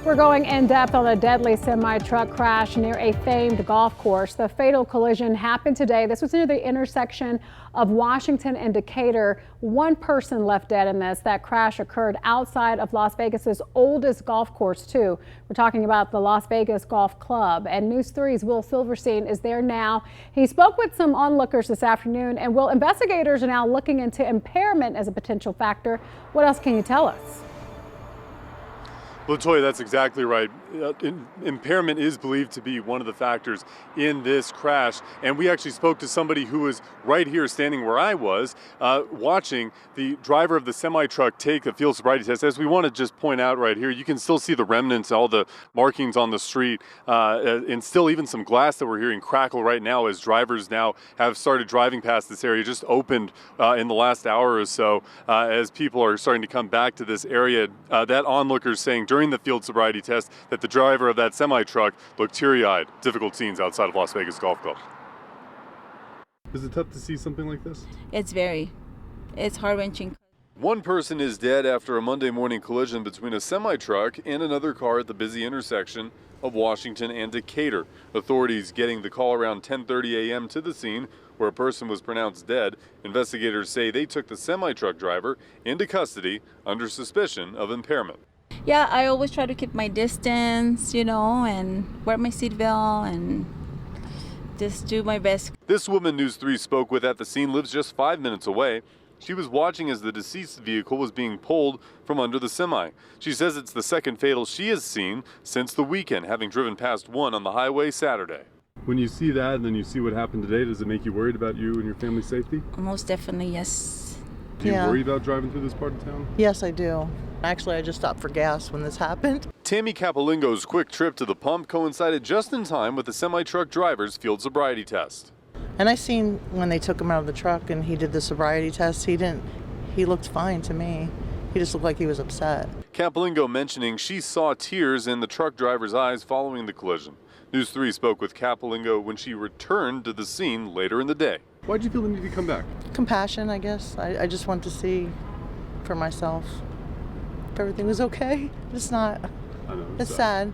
We're going in depth on a deadly semi-truck crash near a famed golf course. The fatal collision happened today. This was near the intersection of Washington and Decatur. One person left dead in this. That crash occurred outside of Las Vegas's oldest golf course, too. We're talking about the Las Vegas Golf Club, and News 3's Will Silverstein is there now. He spoke with some onlookers this afternoon, and investigators are now looking into impairment as a potential factor. What else can you tell us? Latoya, that's exactly right. Impairment is believed to be one of the factors in this crash. And we actually spoke to somebody who was right here standing where I was, watching the driver of the semi-truck take the field sobriety test. As we want to just point out right here, you can still see the remnants, all the markings on the street, and still even some glass that we're hearing crackle right now as drivers now have started driving past this area. Just opened in the last hour or so as people are starting to come back to this area. That onlooker is saying during the field sobriety test that the driver of that semi-truck looked teary-eyed. Difficult scenes outside of Las Vegas Golf Club. Is it tough to see something like this? It's heart-wrenching. One person is dead after a Monday morning collision between a semi-truck and another car at the busy intersection of Washington and Decatur. Authorities getting the call around 10:30 a.m. to the scene where a person was pronounced dead. Investigators say they took the semi-truck driver into custody under suspicion of impairment. Yeah, I always try to keep my distance, and wear my seatbelt and just do my best. This woman News 3 spoke with at the scene lives just 5 minutes away. She was watching as the deceased vehicle was being pulled from under the semi. She says it's the second fatal she has seen since the weekend, having driven past one on the highway Saturday. When you see that and then you see what happened today, does it make you worried about you and your family's safety? Most definitely, yes. Do you worry about driving through this part of town? Yes, I do. Actually, I just stopped for gas when this happened. Tammy Capolingo's quick trip to the pump coincided just in time with the semi-truck driver's field sobriety test. And I seen when they took him out of the truck and he did the sobriety test, he looked fine to me. He just looked like he was upset. Capolingo mentioning she saw tears in the truck driver's eyes following the collision. News 3 spoke with Capolingo when she returned to the scene later in the day. Why'd you feel the need to come back? Compassion, I guess. I just want to see for myself if everything was okay. It's not. I know, it's sad.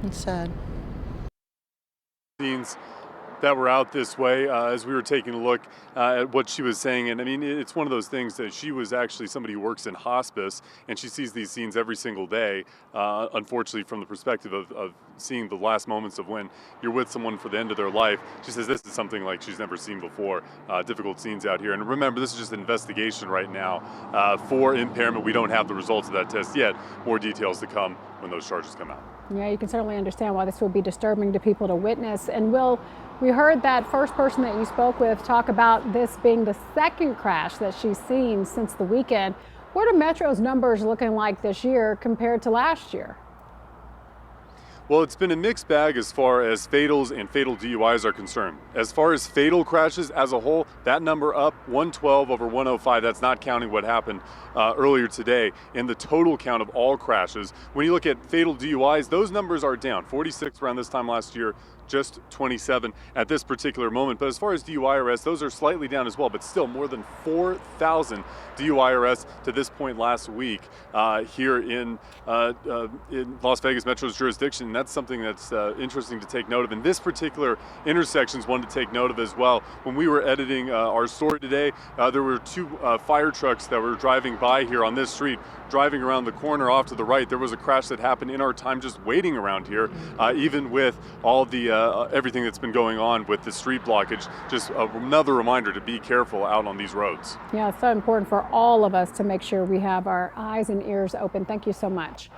It's sad. Scenes that were out this way as we were taking a look at what she was saying. And I mean, it's one of those things that she was actually somebody who works in hospice, and she sees these scenes every single day, unfortunately, from the perspective of seeing the last moments of when you're with someone for the end of their life. She says this is something like she's never seen before. Difficult scenes out here. And remember, this is just an investigation right now for impairment. We don't have the results of that test yet. More details to come when those charges come out. Yeah, you can certainly understand why this would be disturbing to people to witness. And we heard that first person that you spoke with talk about this being the second crash that she's seen since the weekend. What are Metro's numbers looking like this year compared to last year? Well, it's been a mixed bag as far as fatals and fatal DUIs are concerned. As far as fatal crashes as a whole, that number up 112 over 105. That's not counting what happened earlier today. In the total count of all crashes, when you look at fatal DUIs, those numbers are down. 46 around this time last year, just 27 at this particular moment. But as far as DUI arrests, those are slightly down as well, but still more than 4,000 DUI arrests to this point last week here in Las Vegas Metro's jurisdiction. And that's something that's interesting to take note of. And this particular intersection is one to take note of as well. When we were editing our story today, there were two fire trucks that were driving by here on this street. Driving around the corner off to the right, there was a crash that happened in our time just waiting around here, even with all the everything that's been going on with the street blockage. Just another reminder to be careful out on these roads. Yeah, it's so important for all of us to make sure we have our eyes and ears open. Thank you so much.